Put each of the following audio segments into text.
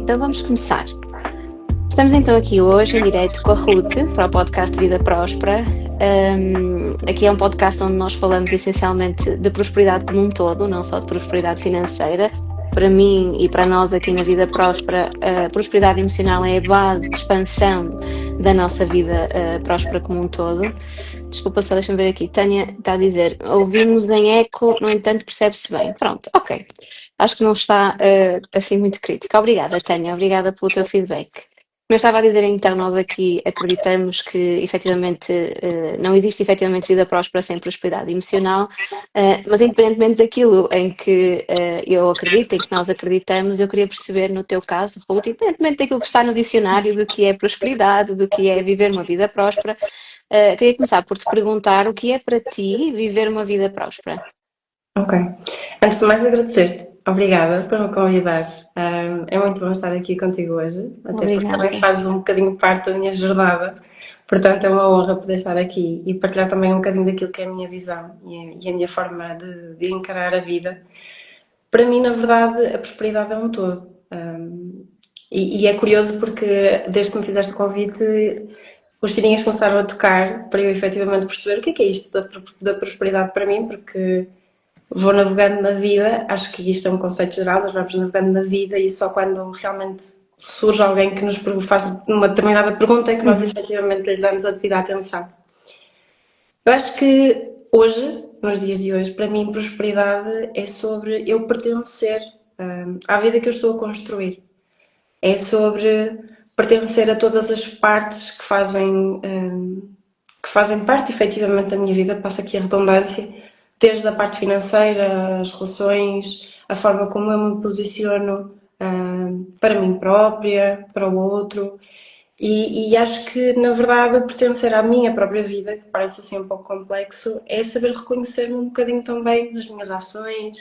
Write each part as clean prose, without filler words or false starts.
então vamos começar. Estamos então aqui hoje em direto com a Ruth para o podcast Vida Próspera. Aqui é um podcast onde nós falamos essencialmente de prosperidade como um todo, não só de prosperidade financeira. Para mim e para nós aqui na Vida Próspera, a prosperidade emocional é a base de expansão da nossa vida próspera como um todo. Desculpa só, deixa-me ver aqui. Tânia está a dizer, ouvimos em eco, no entanto percebe-se bem. Pronto, ok. Acho que não está assim muito crítica. Obrigada, Tânia, obrigada pelo teu feedback. Como eu estava a dizer então, nós aqui acreditamos que efetivamente não existe efetivamente vida próspera sem prosperidade emocional, mas independentemente daquilo em que eu acredito, em que nós acreditamos, eu queria perceber no teu caso, Ruth, independentemente daquilo que está no dicionário, do que é prosperidade, do que é viver uma vida próspera, queria começar por te perguntar o que é para ti viver uma vida próspera. Ok. Antes de mais, agradecer-te. Obrigada por me convidares. É muito bom estar aqui contigo hoje, até porque Obrigada. também fazes um bocadinho parte da minha jornada. Portanto, é uma honra poder estar aqui e partilhar também um bocadinho daquilo que é a minha visão e a minha forma de encarar a vida. Para mim, na verdade, a prosperidade é um todo. E é curioso porque, desde que me fizeste o convite, os sininhos começaram a tocar para eu efetivamente perceber o que é isto da prosperidade para mim, porque vou navegando na vida, acho que isto é um conceito geral, nós vamos navegando na vida e só quando realmente surge alguém que nos faz uma determinada pergunta é que nós efetivamente lhe damos a devida atenção. Eu acho que hoje, nos dias de hoje, para mim prosperidade é sobre eu pertencer à vida que eu estou a construir. É sobre pertencer a todas as partes que fazem parte efetivamente da minha vida, passa aqui a redundância, desde a parte financeira, as relações, a forma como eu me posiciono para mim própria, para o outro. E acho que, na verdade, pertencer à minha própria vida, que parece assim um pouco complexo, é saber reconhecer-me um bocadinho também nas minhas ações,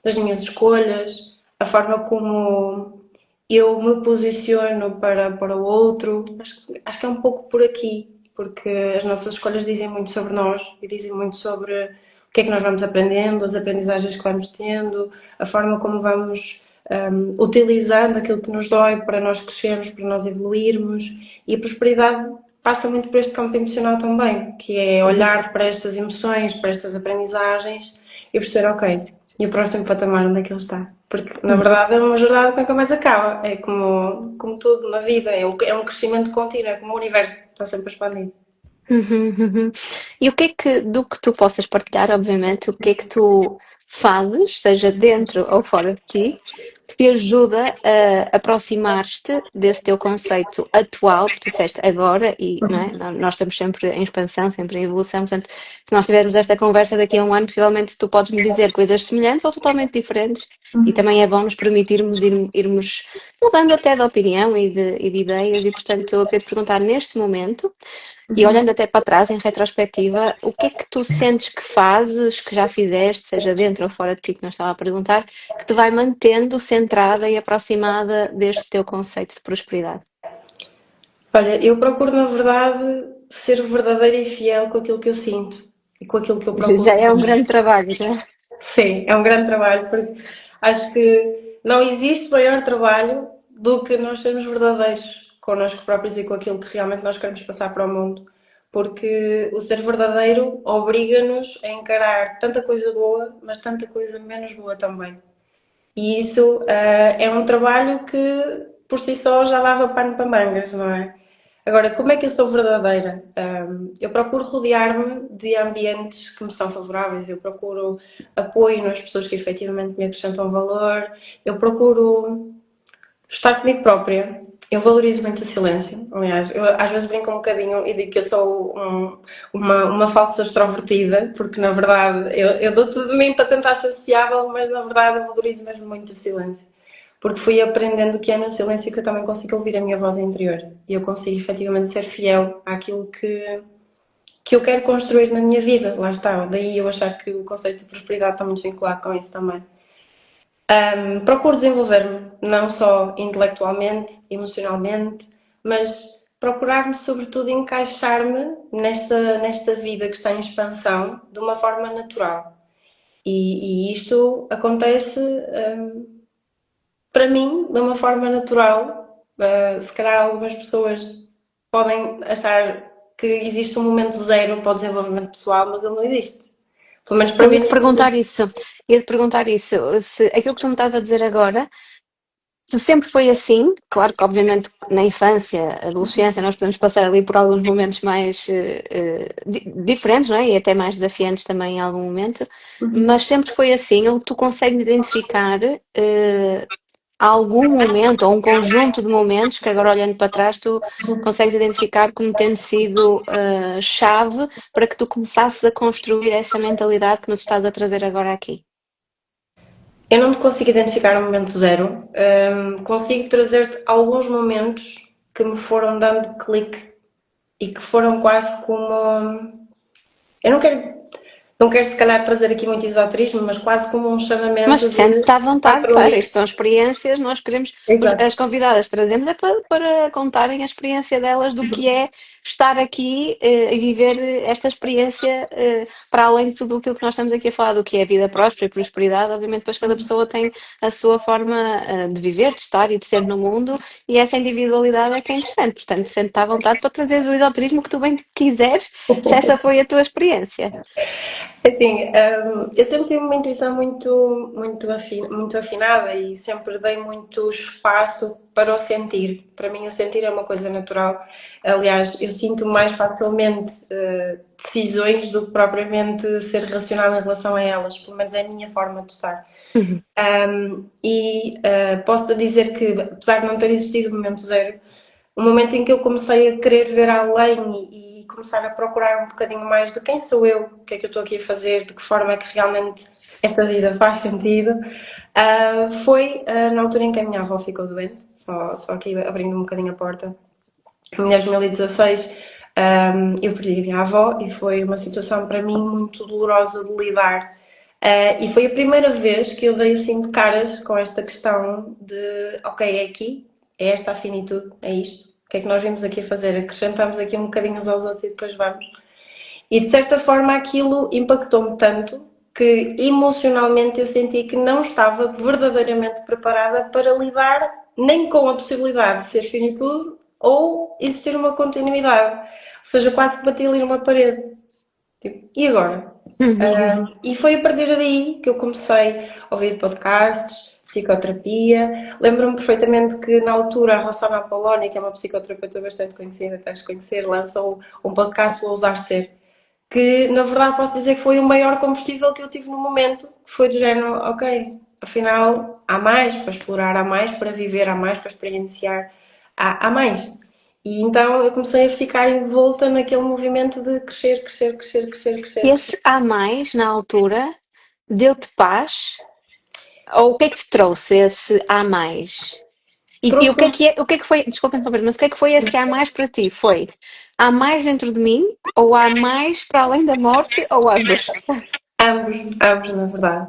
nas minhas escolhas, a forma como eu me posiciono para o outro. Acho que é um pouco por aqui, porque as nossas escolhas dizem muito sobre nós e dizem muito sobre o que é que nós vamos aprendendo, as aprendizagens que vamos tendo, a forma como vamos utilizando aquilo que nos dói para nós crescermos, para nós evoluirmos. E a prosperidade passa muito por este campo emocional também, que é olhar para estas emoções, para estas aprendizagens e perceber, ok, e o próximo patamar onde é que ele está? Porque, na verdade, é uma jornada que nunca mais acaba. É como tudo na vida, é um crescimento contínuo, é como o universo, está sempre a expandir. E o que é que, do que tu possas partilhar, obviamente, o que é que tu fazes, seja dentro ou fora de ti, que te ajuda a aproximar-te desse teu conceito atual, que tu disseste agora, e não é? Nós estamos sempre em expansão, sempre em evolução, portanto, se nós tivermos esta conversa daqui a um ano, possivelmente tu podes me dizer coisas semelhantes ou totalmente diferentes, e também é bom nos permitirmos irmos mudando até de opinião e de ideias, e portanto, eu queria te perguntar neste momento. E olhando até para trás, em retrospectiva, o que é que tu sentes que fazes, que já fizeste, seja dentro ou fora de ti, que nós estava a perguntar, que te vai mantendo centrada e aproximada deste teu conceito de prosperidade? Olha, eu procuro, na verdade, ser verdadeira e fiel com aquilo que eu sinto e com aquilo que eu procuro Já é um ser. grande trabalho, não é? Sim, é um grande trabalho, porque acho que não existe maior trabalho do que nós sermos verdadeiros connosco próprios e com aquilo que realmente nós queremos passar para o mundo. Porque o ser verdadeiro obriga-nos a encarar tanta coisa boa, mas tanta coisa menos boa também. E isso é um trabalho que por si só já dava pano para mangas, não é? Agora, como é que eu sou verdadeira? Eu procuro rodear-me de ambientes que me são favoráveis, eu procuro apoio nas pessoas que efetivamente me acrescentam valor, eu procuro estar comigo própria. Eu valorizo muito o silêncio. Aliás, eu às vezes brinco um bocadinho e digo que eu sou uma falsa extrovertida, porque na verdade eu dou tudo de mim para tentar ser sociável, mas na verdade eu valorizo mesmo muito o silêncio. Porque fui aprendendo que é no silêncio que eu também consigo ouvir a minha voz interior. E eu consigo efetivamente ser fiel àquilo que eu quero construir na minha vida. Lá está. Daí eu achar que o conceito de prosperidade está muito vinculado com isso também. Procuro desenvolver-me, não só intelectualmente, emocionalmente, mas procurar-me, sobretudo, encaixar-me nesta vida que está em expansão de uma forma natural. E isto acontece para mim, de uma forma natural. Se calhar algumas pessoas podem achar que existe um momento zero para o desenvolvimento pessoal, mas ele não existe. Pelo menos para Eu mim ia-te não perguntar existe. isso. Ia-te perguntar isso. Se aquilo que tu me estás a dizer agora, se sempre foi assim, claro que obviamente na infância, adolescência, nós podemos passar ali por alguns momentos mais diferentes, não é? E até mais desafiantes também em algum momento, mas sempre foi assim, ou tu consegues identificar algum momento ou um conjunto de momentos que agora olhando para trás tu consegues identificar como tendo sido chave para que tu começasses a construir essa mentalidade que nos estás a trazer agora aqui. Eu não te consigo identificar um momento zero. Consigo trazer-te alguns momentos que me foram dando clique e que foram quase como. Eu não quero se calhar trazer aqui muito esoterismo, mas quase como um Mas chamamento de sente-te à vontade quatro para, isto linhas. são experiências, nós queremos, as Exato. convidadas trazemos é para contarem a experiência delas do que é estar aqui e viver esta experiência para além de tudo aquilo que nós estamos aqui a falar, do que é vida próspera e prosperidade, obviamente depois cada pessoa tem a sua forma de viver, de estar e de ser no mundo e essa individualidade é que é interessante, portanto sente-te à vontade para trazeres o esoterismo que tu bem quiseres, se essa foi a tua experiência. Assim, eu sempre tive uma intuição muito afinada e sempre dei muito espaço para o sentir. Para mim, o sentir é uma coisa natural. Aliás, eu sinto mais facilmente decisões do que propriamente ser racional em relação a elas. Pelo menos é a minha forma de estar. Posso-te dizer que, apesar de não ter existido o momento zero, o momento em que eu comecei a querer ver além e começar a procurar um bocadinho mais de quem sou eu, o que é que eu estou aqui a fazer, de que forma é que realmente esta vida faz sentido, foi na altura em que a minha avó ficou doente, só aqui abrindo um bocadinho a porta. Em 2016, eu perdi a minha avó e foi uma situação para mim muito dolorosa de lidar. E foi a primeira vez que eu dei assim de caras com esta questão de, ok, é aqui, é esta a finitude, é isto. O que é que nós vimos aqui a fazer? Acrescentamos aqui um bocadinho uns aos outros e depois vamos. E de certa forma aquilo impactou-me tanto que emocionalmente eu senti que não estava verdadeiramente preparada para lidar nem com a possibilidade de ser finitude ou existir uma continuidade. Ou seja, quase que bati ali numa parede. Tipo, e agora? E foi a partir daí que eu comecei a ouvir podcasts, psicoterapia. Lembro-me perfeitamente que na altura a Rossana Apolónia, que é uma psicoterapeuta bastante conhecida, tens de conhecer, lançou um podcast, O Ousar Ser, que na verdade posso dizer que foi o maior combustível que eu tive no momento, que foi do género, ok, afinal há mais para explorar, há mais para viver, há mais para experienciar, há mais. E então eu comecei a ficar envolta naquele movimento de crescer, crescer, crescer, crescer, crescer, crescer. Esse há mais na altura deu-te paz? Ou o que é que te trouxe esse há mais? E Trouxe-me o que é que foi, desculpa interromper, mas o que é que foi esse há mais para ti? Foi há mais dentro de mim? Ou há mais para além da morte? Ou ambos? ambos, ambos na verdade.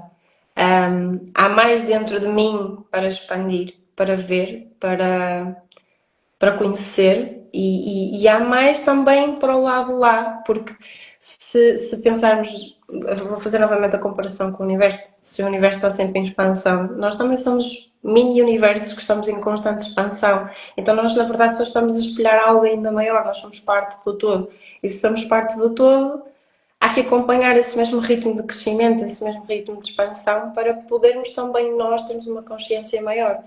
Há mais dentro de mim para expandir, para ver, para conhecer e há mais também para o lado lá, porque se pensarmos, vou fazer novamente a comparação com o universo, se o universo está sempre em expansão, nós também somos mini-universos que estamos em constante expansão, então nós na verdade só estamos a espelhar algo ainda maior, nós somos parte do todo, e se somos parte do todo, há que acompanhar esse mesmo ritmo de crescimento, esse mesmo ritmo de expansão, para podermos também nós termos uma consciência maior.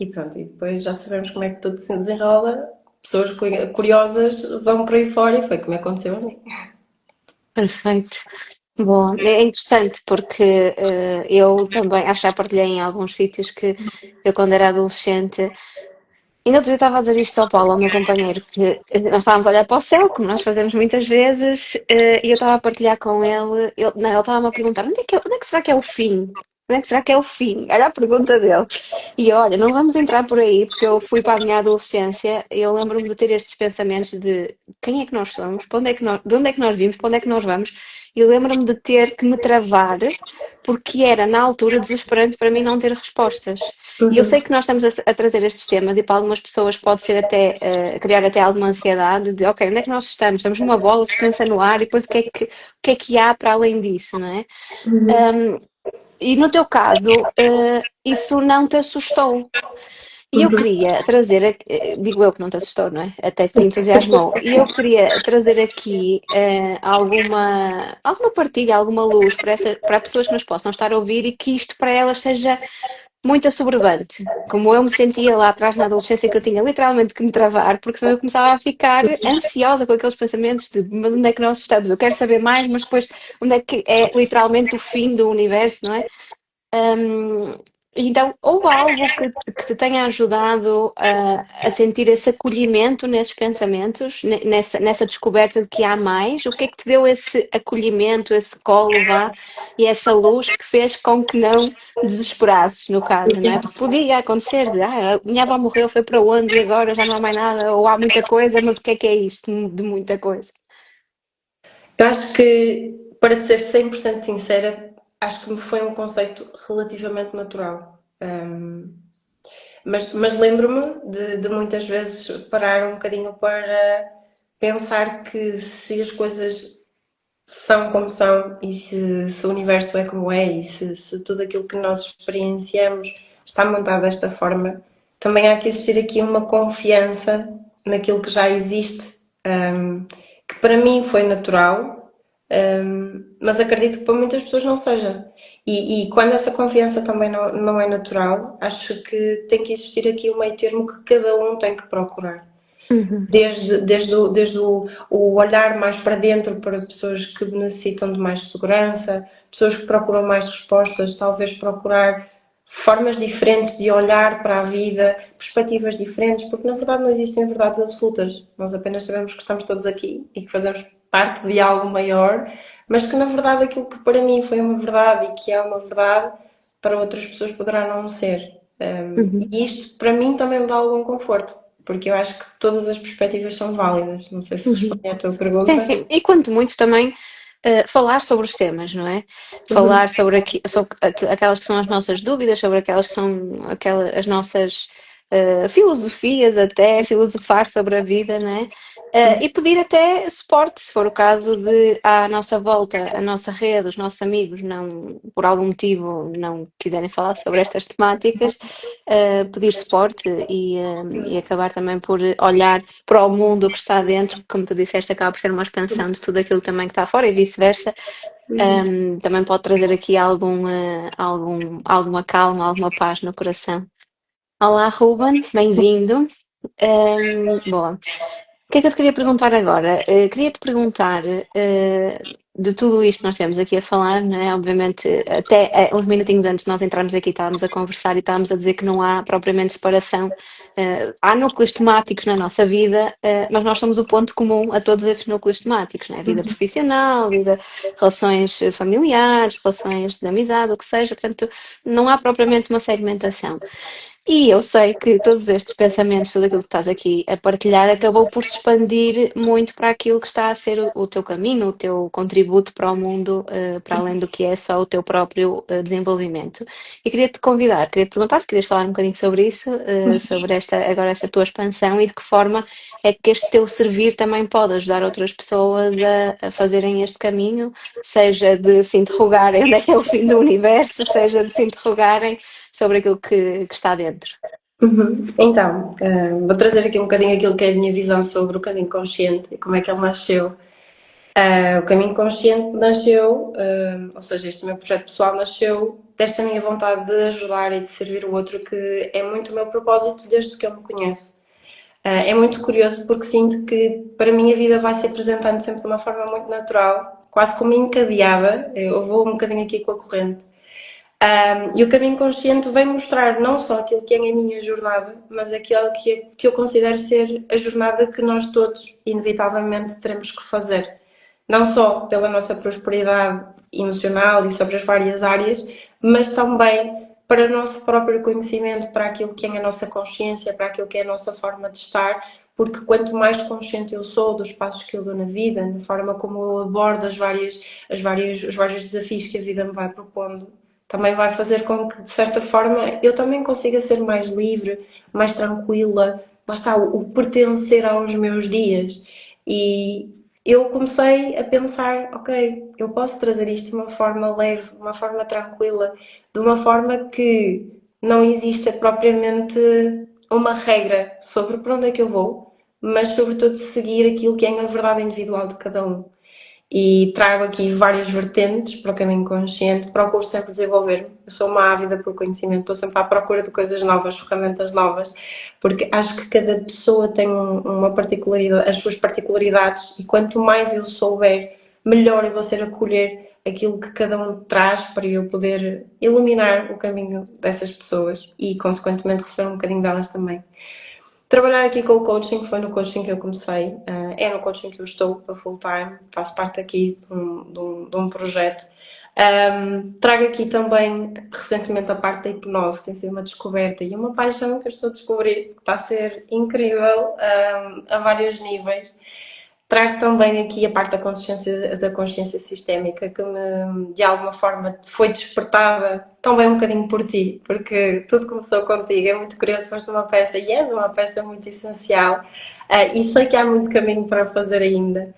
E pronto, e depois já sabemos como é que tudo se desenrola. Pessoas curiosas vão por aí fora e foi como aconteceu a mim. Perfeito. Bom, é interessante porque eu também, acho que já partilhei em alguns sítios que eu quando era adolescente. Ainda outro dia estava a dizer isto ao Paulo, ao meu companheiro, que nós estávamos a olhar para o céu, como nós fazemos muitas vezes, e eu estava a partilhar com ele, não, ele estava-me a perguntar onde é que será que é o fim? Onde é que será que é o fim? Olha a pergunta dele. E eu, olha, não vamos entrar por aí, porque eu fui para a minha adolescência e eu lembro-me de ter estes pensamentos de quem é que nós somos, para onde é que nós, de onde é que nós vimos, para onde é que nós vamos, e lembro-me de ter que me travar, porque era na altura desesperante para mim não ter respostas. E eu sei Uhum. que nós estamos a trazer estes temas e para algumas pessoas pode ser até criar até alguma ansiedade de ok, onde é que nós estamos? Estamos numa bola suspensa no ar e depois o que é que há para além disso, não é? e no teu caso, isso não te assustou. E eu Uhum. queria trazer, digo eu que não te assustou, não é? Até te entusiasmou. E eu queria trazer aqui alguma partilha, alguma luz para pessoas que nos possam estar a ouvir e que isto para elas seja muito assoberbante. Como eu me sentia lá atrás na adolescência, que eu tinha literalmente que me travar, porque senão eu começava a ficar ansiosa com aqueles pensamentos de mas onde é que nós estamos? Eu quero saber mais, mas depois onde é que é literalmente o fim do universo, não é? Hum, então, houve algo que te tenha ajudado a sentir esse acolhimento nesses pensamentos, nessa descoberta de que há mais? O que é que te deu esse acolhimento, esse colo, vá, e essa luz que fez com que não desesperasses, no caso, não é? Porque podia acontecer de, a minha avó morreu, foi para onde e agora já não há mais nada, ou há muita coisa, mas o que é isto de muita coisa? Eu acho que, para te ser 100% sincera, acho que me foi um conceito relativamente natural. Mas lembro-me de muitas vezes parar um bocadinho para pensar que se as coisas são como são e se o universo é como é e se tudo aquilo que nós experienciamos está montado desta forma, também há que existir aqui uma confiança naquilo que já existe, que para mim foi natural, mas acredito que para muitas pessoas não seja. E quando essa confiança também não é natural, acho que tem que existir aqui um meio termo que cada um tem que procurar. Uhum, Desde o olhar mais para dentro para pessoas que necessitam de mais segurança, pessoas que procuram mais respostas, talvez procurar formas diferentes de olhar para a vida, perspectivas diferentes, porque na verdade não existem verdades absolutas. Nós apenas sabemos que estamos todos aqui e que fazemos parte de algo maior, mas que na verdade aquilo que para mim foi uma verdade e que é uma verdade, para outras pessoas poderá não ser. uhum. E isto para mim também me dá algum conforto, porque eu acho que todas as perspectivas são válidas. Não sei se Uhum. respondi à tua Sim, pergunta. sim. E quanto muito também falar sobre os temas, não é? Uhum. Falar sobre aquelas que são as nossas dúvidas, sobre aquelas que são as nossas filosofias, até filosofar sobre a vida, não é? E pedir até suporte, se for o caso de à nossa volta, a nossa rede, os nossos amigos, não, por algum motivo, não quiserem falar sobre estas temáticas, pedir suporte e acabar também por olhar para o mundo que está dentro, como tu disseste, acaba por ser uma expansão de tudo aquilo também que está fora e vice-versa. Também pode trazer aqui alguma calma, alguma paz no coração. Olá, Ruben, bem-vindo. Boa. O que é que eu te queria perguntar agora? Queria-te perguntar, de tudo isto que nós temos aqui a falar, não é? Obviamente, até uns minutinhos antes de nós entrarmos aqui, estávamos a conversar e estávamos a dizer que não há propriamente separação. Há núcleos temáticos na nossa vida, mas nós somos o ponto comum a todos esses núcleos temáticos, não é? Vida profissional, relações familiares, relações de amizade, o que seja. Portanto, não há propriamente uma segmentação. E eu sei que todos estes pensamentos, tudo aquilo que estás aqui a partilhar, acabou por se expandir muito para aquilo que está a ser o teu caminho, o teu contributo para o mundo, para além do que é só o teu próprio desenvolvimento. E queria-te convidar, queria-te perguntar se querias falar um bocadinho sobre isso, sobre esta tua expansão e de que forma é que este teu servir também pode ajudar outras pessoas a fazerem este caminho, seja de se interrogarem onde é que é o fim do universo, seja de se interrogarem sobre aquilo que está dentro. Uhum. Então, vou trazer aqui um bocadinho aquilo que é a minha visão sobre o caminho consciente e como é que ele nasceu. O caminho consciente nasceu, ou seja, este meu projeto pessoal nasceu desta minha vontade de ajudar e de servir o outro, que é muito o meu propósito desde que eu me conheço. É muito curioso porque sinto que para mim a vida vai se apresentando sempre de uma forma muito natural, quase como encadeada. Eu vou um bocadinho aqui com a corrente. E o caminho consciente vem mostrar não só aquilo que é a minha jornada, mas aquilo que eu considero ser a jornada que nós todos, inevitavelmente, teremos que fazer. Não só pela nossa prosperidade emocional e sobre as várias áreas, mas também para o nosso próprio conhecimento, para aquilo que é a nossa consciência, para aquilo que é a nossa forma de estar, porque quanto mais consciente eu sou dos passos que eu dou na vida, na forma como eu abordo os vários desafios que a vida me vai propondo, também vai fazer com que, de certa forma, eu também consiga ser mais livre, mais tranquila, lá está, o pertencer aos meus dias. E, eu comecei a pensar, ok, eu posso trazer isto de uma forma leve, de uma forma tranquila, de uma forma que não exista propriamente uma regra sobre para onde é que eu vou, mas sobretudo seguir aquilo que é a verdade individual de cada um. E trago aqui várias vertentes para o caminho consciente, procuro sempre desenvolver-me. Eu sou uma ávida por conhecimento, estou sempre à procura de coisas novas, ferramentas novas, porque acho que cada pessoa tem uma particularidade, as suas particularidades, e quanto mais eu souber, melhor eu vou ser a colher aquilo que cada um traz para eu poder iluminar o caminho dessas pessoas e, consequentemente, receber um bocadinho delas também. Trabalhar aqui com o coaching, foi no coaching que eu comecei, é no coaching que eu estou a full time, faço parte aqui de um projeto. Trago aqui também recentemente a parte da hipnose, que tem sido uma descoberta e uma paixão que eu estou a descobrir, que está a ser incrível a vários níveis. Trago também aqui a parte da consciência sistémica, que de alguma forma foi despertada também um bocadinho por ti, porque tudo começou contigo. É muito curioso, foste uma peça e és uma peça muito essencial, e sei que há muito caminho para fazer ainda.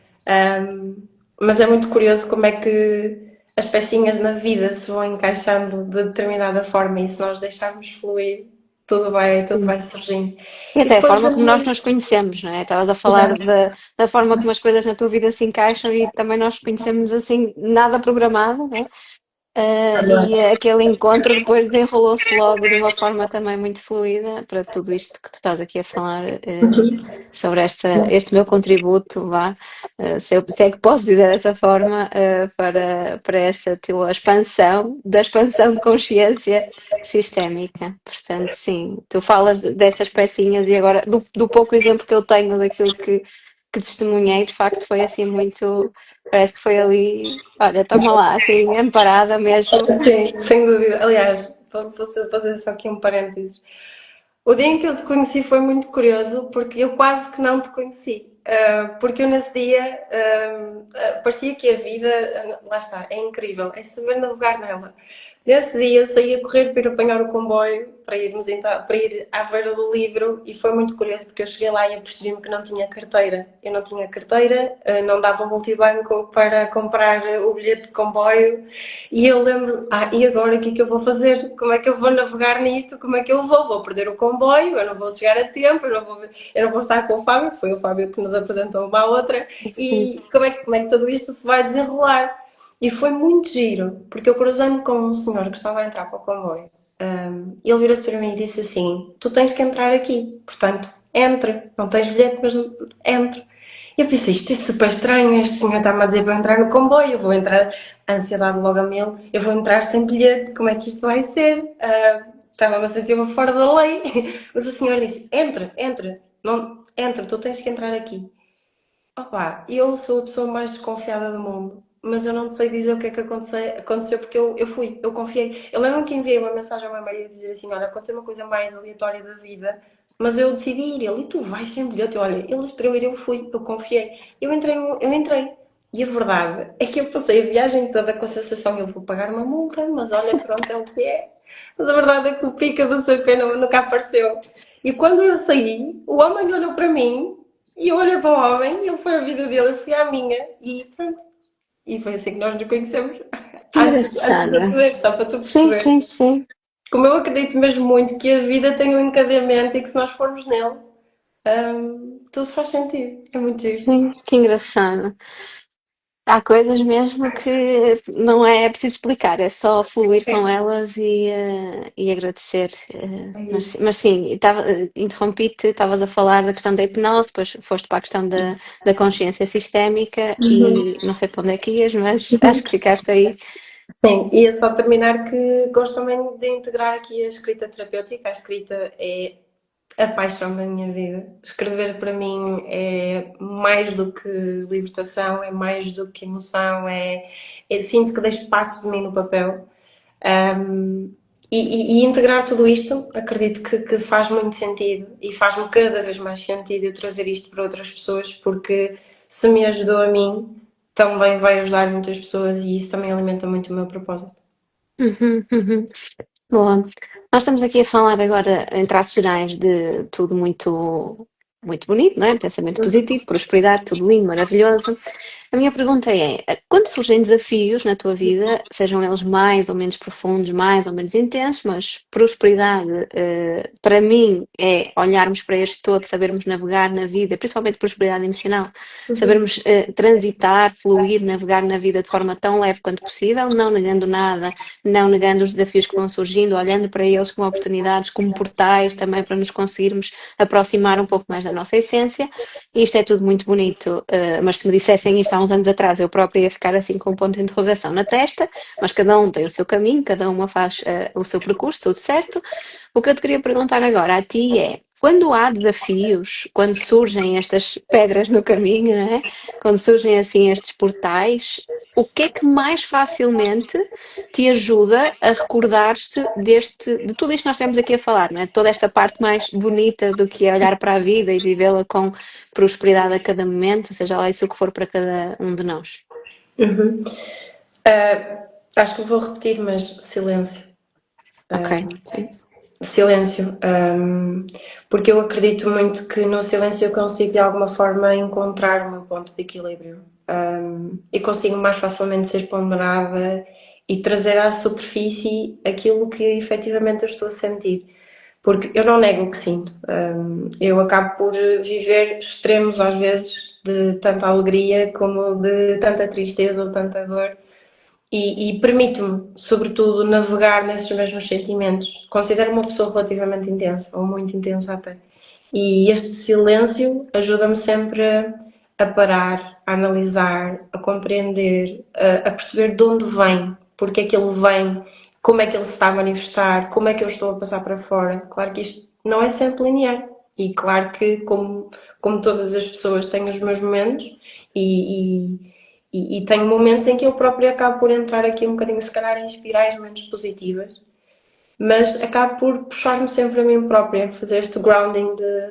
Mas é muito curioso como é que as pecinhas na vida se vão encaixando de determinada forma e se nós deixarmos fluir, tudo vai surgindo. E E até a depois forma a como nós minha. nos conhecemos, não é? Estavas a falar Exato. da forma como as coisas na tua vida se encaixam e também nós conhecemos assim, nada programado, não é? E aquele encontro depois desenrolou-se logo de uma forma também muito fluida para tudo isto que tu estás aqui a falar, sobre este meu contributo, vá, se é que posso dizer dessa forma, para essa tua expansão, da expansão de consciência sistémica. Portanto, sim, tu falas dessas pecinhas e agora, do pouco exemplo que eu tenho daquilo que testemunhei, de facto foi assim muito. Parece que foi ali, olha, toma lá, assim, amparada mesmo. Sim, sem dúvida. Aliás, vou fazer só aqui um parênteses. O dia em que eu te conheci foi muito curioso porque eu quase que não te conheci. Porque eu nesse dia parecia que a vida, lá está, é incrível, é saber navegar nela. Nesse dia eu saí a correr para ir apanhar o comboio para ir à Feira do Livro e foi muito curioso porque eu cheguei lá e apercebi-me que não tinha carteira. Eu não tinha carteira, não dava o multibanco para comprar o bilhete de comboio e eu lembro, e agora o que é que eu vou fazer? Como é que eu vou navegar nisto? Como é que eu vou? Vou perder o comboio, eu não vou chegar a tempo, eu não vou estar com o Fábio, que foi o Fábio que nos apresentou uma à outra, Sim. e como é que tudo isto se vai desenrolar? E foi muito giro, porque eu cruzando com um senhor que estava a entrar para o comboio, ele virou-se para mim e disse assim: Tu tens que entrar aqui, portanto, entre, não tens bilhete, mas entre. E eu pensei, isto é super estranho, este senhor está-me a dizer para eu entrar no comboio, eu vou entrar, a ansiedade logo a mil, eu vou entrar sem bilhete, como é que isto vai ser? Estava-me a sentir-me fora da lei, mas o senhor disse, entra, entra, não, entra, tu tens que entrar aqui. Opa, eu sou a pessoa mais desconfiada do mundo, mas eu não sei dizer o que é que aconteceu porque eu fui, eu confiei. Eu lembro que enviei uma mensagem ao meu marido a dizer assim: Olha, aconteceu uma coisa mais aleatória da vida, mas eu decidi ir. Ele, e tu vais sem bilhete? Olha, eles para eu ir, eu fui, eu confiei. Eu entrei. E a verdade é que eu passei a viagem toda com a sensação: eu vou pagar uma multa, mas olha, pronto, é o que é. Mas a verdade é que o pica do seu pé nunca apareceu. E quando eu saí, o homem olhou para mim e eu olhei para o homem, ele foi à vida dele, eu fui à minha e pronto. E foi assim que nós nos conhecemos. Que Antes de engraçada. perceber, só para tu Sim, perceber. sim, sim. Como eu acredito mesmo muito que a vida tem um encadeamento e que se nós formos nele, tudo faz sentido. É muito giro. Sim, que engraçado. Há coisas mesmo que não é preciso explicar, é só fluir com É, elas e agradecer. é Mas, isso. mas sim, interrompi-te, estavas a falar da questão da hipnose, depois foste para a questão da consciência sistémica e não sei para onde é que ias, mas acho que ficaste aí. Sim, ia só terminar que gosto também de integrar aqui a escrita terapêutica. A escrita é a paixão da minha vida. Escrever para mim é mais do que libertação, é mais do que emoção, sinto que deixo parte de mim no papel. Um, e integrar tudo isto, acredito que faz muito sentido e faz-me cada vez mais sentido eu trazer isto para outras pessoas, porque se me ajudou a mim, também vai ajudar muitas pessoas e isso também alimenta muito o meu propósito. Uhum, uhum. Boa. Nós estamos aqui a falar agora em traços gerais de tudo muito. muito bonito, não é? Pensamento positivo, prosperidade, tudo lindo, maravilhoso. A minha pergunta é: quando surgem desafios na tua vida, sejam eles mais ou menos profundos, mais ou menos intensos, mas prosperidade, para mim, é olharmos para este todo, sabermos navegar na vida, principalmente prosperidade emocional, Uhum. sabermos transitar, fluir, navegar na vida de forma tão leve quanto possível, não negando nada, não negando os desafios que vão surgindo, olhando para eles como oportunidades, como portais também para nos conseguirmos aproximar um pouco mais da nossa essência. Isto é tudo muito bonito, mas se me dissessem isto há uns anos atrás, eu própria ia ficar assim com um ponto de interrogação na testa, mas cada um tem o seu caminho, cada uma faz o seu percurso, tudo certo. O que eu te queria perguntar agora a ti é: quando há desafios, quando surgem estas pedras no caminho, não é? Quando surgem assim estes portais, o que é que mais facilmente te ajuda a recordar-te de tudo isto que nós estamos aqui a falar, não é? Toda esta parte mais bonita do que é olhar para a vida e vivê-la com prosperidade a cada momento, seja lá isso o que for para cada um de nós. Uhum. Acho que vou repetir, mas silêncio. Ok, sim. Silêncio. Porque eu acredito muito que no silêncio eu consigo de alguma forma encontrar o meu ponto de equilíbrio. E consigo mais facilmente ser ponderada e trazer à superfície aquilo que efetivamente eu estou a sentir. Porque eu não nego o que sinto. Eu acabo por viver extremos às vezes de tanta alegria como de tanta tristeza ou tanta dor e permite-me, sobretudo, navegar nesses mesmos sentimentos. Considero uma pessoa relativamente intensa, ou muito intensa até. E este silêncio ajuda-me sempre a parar, a analisar, a compreender, a perceber de onde vem, porque é que ele vem, como é que ele se está a manifestar, como é que eu estou a passar para fora. Claro que isto não é sempre linear. E claro que, como todas as pessoas, tenho os meus momentos e tenho momentos em que eu própria acabo por entrar aqui um bocadinho, se calhar, em espirais menos positivas, mas acabo por puxar-me sempre a mim própria, fazer este grounding de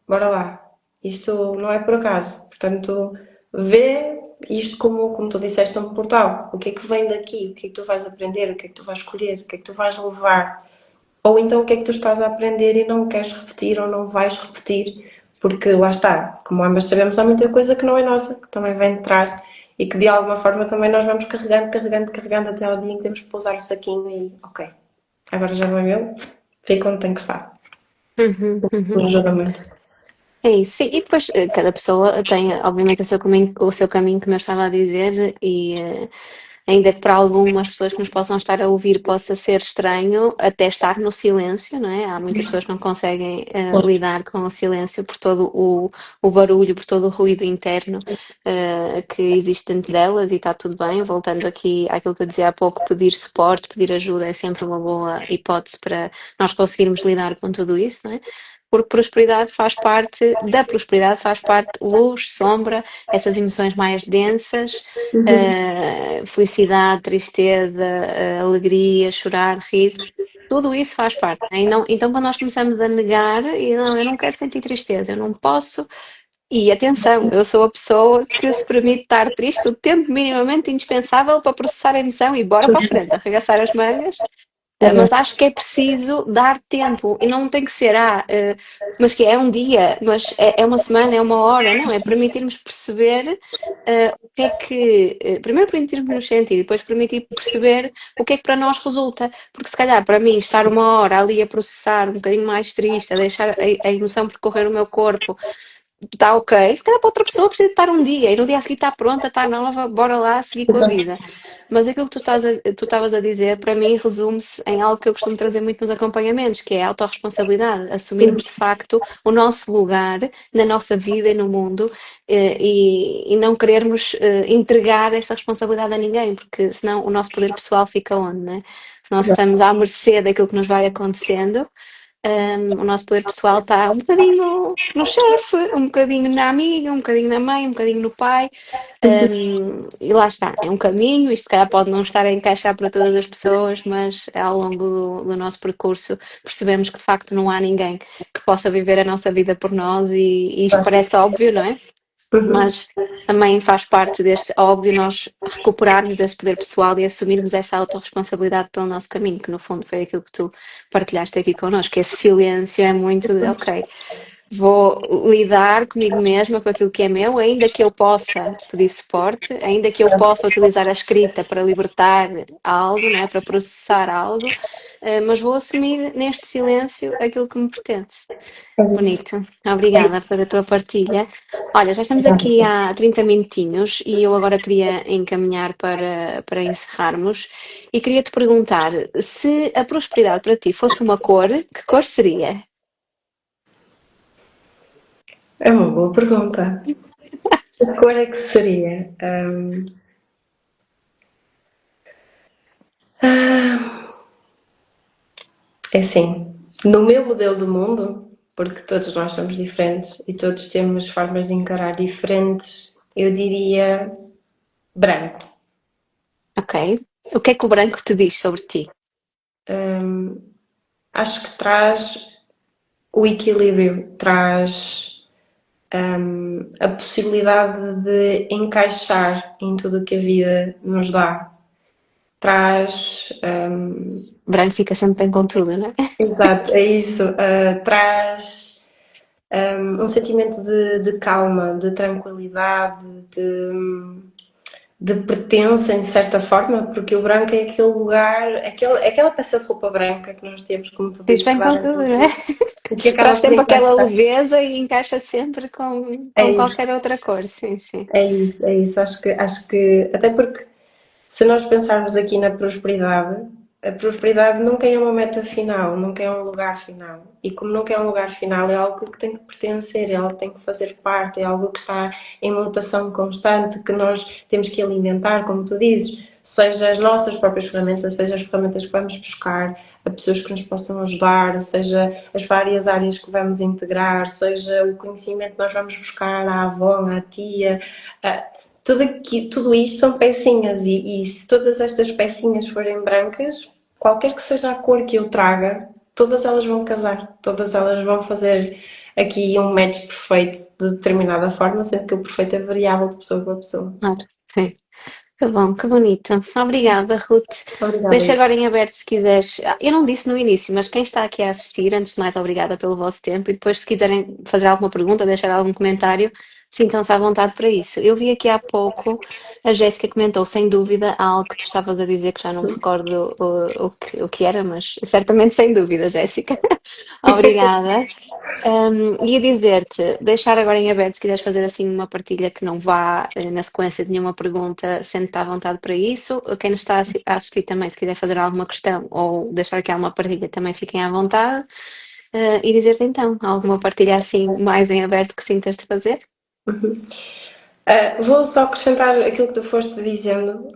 bora lá, isto não é por acaso, portanto, vê isto como tu disseste no portal, o que é que vem daqui, o que é que tu vais aprender, o que é que tu vais escolher, o que é que tu vais levar, ou então o que é que tu estás a aprender e não queres repetir ou não vais repetir, porque lá está, como ambas sabemos, há muita coisa que não é nossa, que também vem de trás e que de alguma forma também nós vamos carregando, carregando, carregando até ao dia em que temos que pousar o saquinho e ok, agora já não é meu, fica onde tem que estar. Uhum, Me uhum. ajuda muito. É isso, sim. E depois cada pessoa tem, obviamente, o seu caminho, como eu estava a dizer, e ainda que para algumas pessoas que nos possam estar a ouvir possa ser estranho até estar no silêncio, não é? Há muitas pessoas que não conseguem lidar com o silêncio por todo o barulho, por todo o ruído interno que existe dentro delas e está tudo bem. Voltando aqui àquilo que eu dizia há pouco, pedir suporte, pedir ajuda é sempre uma boa hipótese para nós conseguirmos lidar com tudo isso, não é? Porque da prosperidade faz parte luz, sombra, essas emoções mais densas, Uhum. felicidade, tristeza, alegria, chorar, rir, tudo isso faz parte, né? Então, quando nós começamos a negar, e não, eu não quero sentir tristeza, eu não posso. E atenção, eu sou a pessoa que se permite estar triste o tempo minimamente indispensável para processar a emoção e bora para a frente, arregaçar as mangas. Uhum. Mas acho que é preciso dar tempo e não tem que ser, mas que é um dia, mas é uma semana, é uma hora, não, é permitirmos perceber o que é que, primeiro permitirmos nos sentir, depois permitir perceber o que é que para nós resulta, porque se calhar para mim estar uma hora ali a processar um bocadinho mais triste, a deixar a emoção percorrer o meu corpo, está ok, se calhar para outra pessoa precisa de estar um dia e no dia a seguir está pronta, está nova, bora lá seguir com a Exato. vida. Mas aquilo que tu estavas a dizer, para mim, resume-se em algo que eu costumo trazer muito nos acompanhamentos, que é a autorresponsabilidade, assumirmos de facto o nosso lugar na nossa vida e no mundo e não querermos entregar essa responsabilidade a ninguém, porque senão o nosso poder pessoal fica onde, né? Se nós Exato. estamos à mercê daquilo que nos vai acontecendo, o nosso poder pessoal está um bocadinho no chefe, um bocadinho na amiga, um bocadinho na mãe, um bocadinho no pai, e lá está, é um caminho, isto se calhar pode não estar a encaixar para todas as pessoas, mas ao longo do nosso percurso percebemos que de facto não há ninguém que possa viver a nossa vida por nós e isto parece óbvio, não é? Uhum. Mas também faz parte deste óbvio nós recuperarmos esse poder pessoal e assumirmos essa autorresponsabilidade pelo nosso caminho, que no fundo foi aquilo que tu partilhaste aqui connosco. Esse silêncio é muito de, ok, Vou lidar comigo mesma, com aquilo que é meu, ainda que eu possa pedir suporte, ainda que eu possa utilizar a escrita para libertar algo, não é? Para processar algo, mas vou assumir neste silêncio aquilo que me pertence. É isso. Bonito. Obrigada pela tua partilha. Olha, já estamos aqui há 30 minutinhos e eu agora queria encaminhar para encerrarmos e queria te perguntar se a prosperidade para ti fosse uma cor, que cor seria? É uma boa pergunta. Que cor é que seria? Ah, é assim, no meu modelo do mundo, porque todos nós somos diferentes e todos temos formas de encarar diferentes, eu diria branco. Ok. O que é que o branco te diz sobre ti? Acho que traz o equilíbrio, traz a possibilidade de encaixar em tudo o que a vida nos dá. Traz, Branco fica sempre bem com tudo, não é? exato, é isso, traz um sentimento de calma, de tranquilidade, de pertença, em certa forma, porque o branco é aquele lugar, aquela peça de roupa branca que nós temos, como tu Diz dizes, que bem dá com tudo, não é? o que Traz acaba por sempre aquela encaixar. leveza e encaixa sempre É com isso, qualquer outra cor. Sim, sim. é isso, é isso. Acho que, até porque se nós pensarmos aqui na prosperidade, a prosperidade nunca é uma meta final, nunca é um lugar final. E como nunca é um lugar final, é algo que tem que pertencer, é algo que tem que fazer parte, é algo que está em mutação constante, que nós temos que alimentar, como tu dizes, seja as nossas próprias ferramentas, seja as ferramentas que vamos buscar, a pessoas que nos possam ajudar, seja as várias áreas que vamos integrar, seja o conhecimento que nós vamos buscar à avó, à tia, tudo isto são pecinhas e se todas estas pecinhas forem brancas, qualquer que seja a cor que eu traga, todas elas vão casar, todas elas vão fazer aqui um match perfeito de determinada forma, sendo que o perfeito é variável de pessoa para pessoa. Claro, sim. Que bom, que bonito. Obrigada, Ruth. Obrigada. Deixa agora em aberto se quiseres. Eu não disse no início, mas quem está aqui a assistir, antes de mais, obrigada pelo vosso tempo. E depois, se quiserem fazer alguma pergunta, deixar algum comentário, sintam-se à vontade para isso. Eu vi aqui há pouco, a Jéssica comentou, sem dúvida, algo que tu estavas a dizer, que já não me recordo o que era, mas certamente sem dúvida, Jéssica. Obrigada. Ia dizer-te, deixar agora em aberto se quiseres fazer assim uma partilha que não vá na sequência de nenhuma pergunta, sente-te à vontade para isso. Quem nos está a assistir também, se quiser fazer alguma questão ou deixar aqui alguma partilha, também fiquem à vontade. E dizer-te então, alguma partilha assim mais em aberto que sintas de fazer? Vou só acrescentar aquilo que tu foste dizendo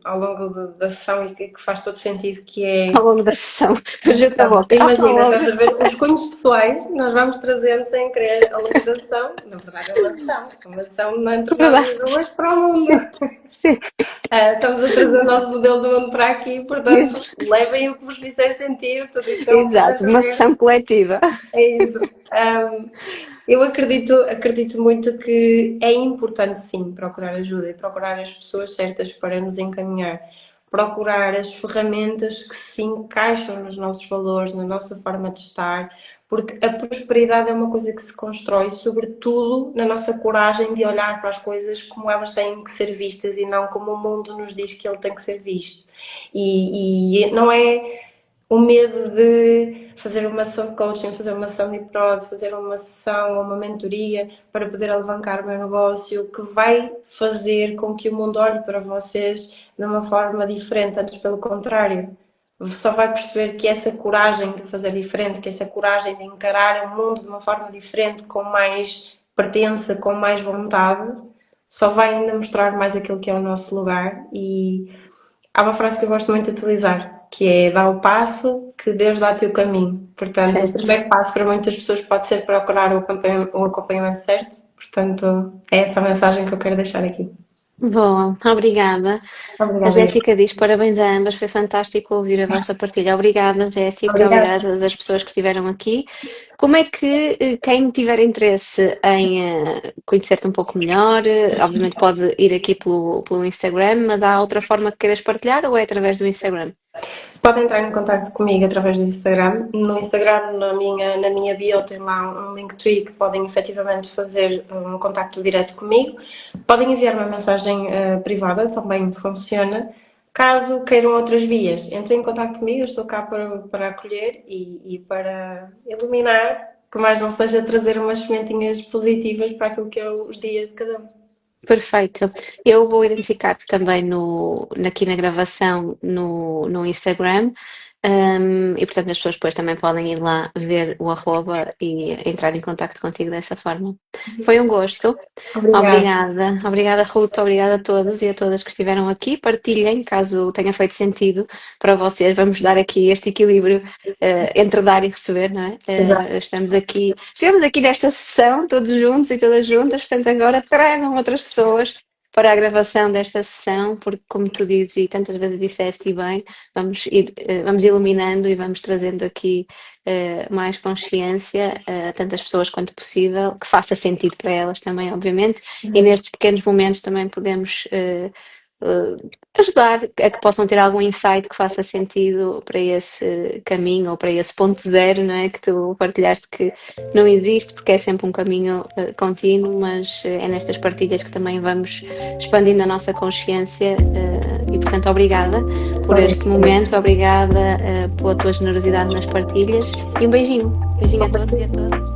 ao longo da sessão e que faz todo sentido, que Ao é longo da sessão, a fugiu-te a sessão. boca. Ao Imagina, longo. estás a ver os cunhos pessoais, nós vamos trazendo sem querer ao longo da sessão. Na verdade, é uma sessão entre nós Verdade. as duas para o mundo. Sim, sim. Estamos a trazer o nosso modelo do mundo para aqui, portanto, levem o que vos fizer sentido, tudo isto é um Exato, uma completamente. sessão coletiva. É isso. Eu acredito muito que é importante, sim, procurar ajuda e procurar as pessoas certas para nos encaminhar. Procurar as ferramentas que se encaixam nos nossos valores, na nossa forma de estar, porque a prosperidade é uma coisa que se constrói, sobretudo na nossa coragem de olhar para as coisas como elas têm que ser vistas e não como o mundo nos diz que ele tem que ser visto. E não é o medo de fazer uma sessão de coaching, fazer uma sessão de hipnose, fazer uma sessão ou uma mentoria para poder alavancar o meu negócio, que vai fazer com que o mundo olhe para vocês de uma forma diferente, antes pelo contrário. Só vai perceber que essa coragem de fazer diferente, que essa coragem de encarar o mundo de uma forma diferente, com mais pertença, com mais vontade, só vai ainda mostrar mais aquilo que é o nosso lugar. E há uma frase que eu gosto muito de utilizar, que é: dá o passo que Deus dá-te o caminho. Portanto, o Certo. primeiro passo para muitas pessoas pode ser procurar o acompanhamento certo. Portanto, é essa a mensagem que eu quero deixar aqui. Boa, obrigada. A Obrigada, Inês. Jéssica diz parabéns a ambas, foi fantástico ouvir a vossa partilha. Obrigada, Jéssica, Obrigada. obrigada das pessoas que estiveram aqui. Como é que quem tiver interesse em conhecer-te um pouco melhor, obviamente pode ir aqui pelo Instagram, mas há outra forma que queiras partilhar ou é através do Instagram? Podem entrar em contato comigo através do Instagram. No Instagram, na minha bio, tem lá um Linktree que podem efetivamente fazer um contacto direto comigo. Podem enviar uma mensagem privada, também funciona. Caso queiram outras vias, entrem em contato comigo, eu estou cá para acolher e para iluminar, que mais não seja trazer umas sementinhas positivas para aquilo que é os dias de cada um. Perfeito. Eu vou identificar-te também aqui na gravação no Instagram. E portanto as pessoas depois também podem ir lá ver o arroba e entrar em contacto contigo dessa forma. Foi um gosto. Obrigada. Obrigada Ruth, obrigada a todos e a todas que estiveram aqui. Partilhem, caso tenha feito sentido para vocês. Vamos dar aqui este equilíbrio entre dar e receber, não é? Exato. Estivemos aqui nesta sessão, todos juntos e todas juntas, portanto agora tragam outras pessoas para a gravação desta sessão, porque como tu dizes e tantas vezes disseste e bem, vamos iluminando e vamos trazendo aqui mais consciência a tantas pessoas quanto possível, que faça sentido para elas também, obviamente, e nestes pequenos momentos também podemos ajudar a que possam ter algum insight que faça sentido para esse caminho ou para esse ponto zero, não é? Que tu partilhaste que não existe, porque é sempre um caminho contínuo, mas é nestas partilhas que também vamos expandindo a nossa consciência e, portanto, obrigada por este momento, obrigada pela tua generosidade nas partilhas e um beijinho. Beijinho a todos e a todas.